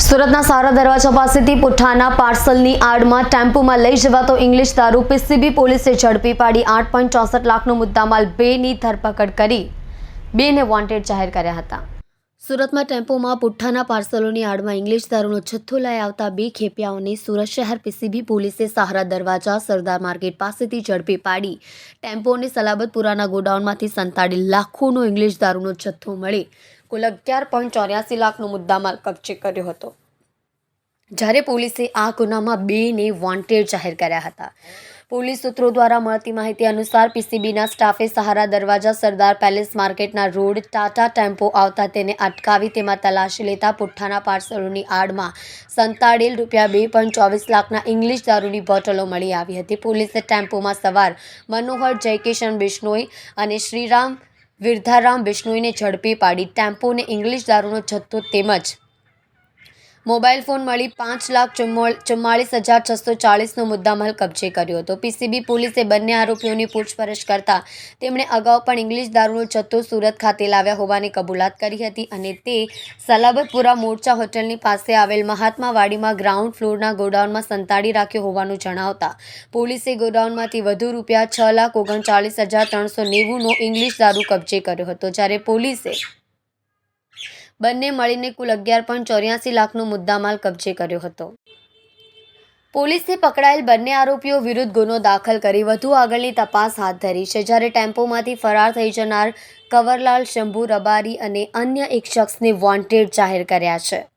સુરતના સારા દરવાજા પાસેથી પુઠ્ઠાના પાર્સલની આડમાં ટેમ્પોમાં લઈ જવાતો ઇંગ્લિશ દારૂ પીસીબી પોલીસે ઝડપી પાડી 8.64 લાખનો મુદ્દામાલ બેની ધરપકડ કરી બેને વોન્ટેડ જાહેર કર્યા હતા। સુરતમાં ટેમ્પોમાં પુઠ્ઠાના પાર્સલોની આડમાં ઇંગ્લિશ દારૂનો જથ્થો લઈ આવતા બે ખેપિયાઓને સુરત શહેર પીસીબી પોલીસે સારા દરવાજા સરદાર માર્કેટ પાસેથી ઝડપી પાડી ટેમ્પોને સલાબતપુરાના ગોડાઉનમાંથી સંતાડી લાખોનો ઇંગ્લિશ દારૂનો જથ્થો મળી કુલ 11.84 લાખનો મુદ્દામાલ કબજે કર્યો હતો। જ્યારે પોલીસે આ ગુનામાં બેને વોન્ટેડ જાહેર કર્યા હતા। પોલીસ સૂત્રો દ્વારા મળતી માહિતી અનુસાર પીસીબીના સ્ટાફે સહારા દરવાજા સરદાર પેલેસ માર્કેટના રોડ ટાટા ટેમ્પો આવતા તેને અટકાવી તેમાં તલાશી લેતા પુઠ્ઠાના પાર્સલોની આડમાં સંતાડેલ ₹2.24 લાખના ઇંગ્લિશ દારૂની બોટલો મળી આવી હતી। પોલીસે ટેમ્પોમાં સવાર મનોહર જયકિશન બિશ્નોઈ અને શ્રીરામ વિરધારામ બિશ્નોઈને ઝડપી પાડી ટેમ્પોને ઇંગ્લિશ દારૂનો જથ્થો તેમજ મોબાઈલ ફોન મળી ₹5,44,640નો મુદ્દામાલ કબજે કર્યો હતો। પીસીબી પોલીસે બંને આરોપીઓની પૂછપરછ કરતા તેમણે અગાઉ પણ ઇંગ્લિશ દારૂનો જથ્થો સુરત ખાતે લાવ્યા હોવાની કબૂલાત કરી હતી અને તે સલાબતપુરા મોરચા હોટલની પાસે આવેલ મહાત્મા વાડીમાં ગ્રાઉન્ડ ફ્લોરના ગોડાઉનમાં સંતાડી રાખ્યો હોવાનું જણાવતા પોલીસે ગોડાઉનમાંથી વધુ ₹6,39,390નો ઇંગ્લિશ દારૂ કબજે કર્યો હતો। જ્યારે પોલીસે બંને મળીને કુલ 11.84 લાખનો મુદ્દામાલ કબજે કર્યો હતો। પોલીસે પકડાયેલ બંને આરોપીઓ વિરુદ્ધ ગુનો દાખલ કરી વધુ આગળની તપાસ હાથ ધરી છે। જ્યારે ટેમ્પોમાંથી ફરાર થઈ જનાર કંવરલાલ શંભુ રબારી અને અન્ય એક શખ્સને વોન્ટેડ જાહેર કર્યા છે।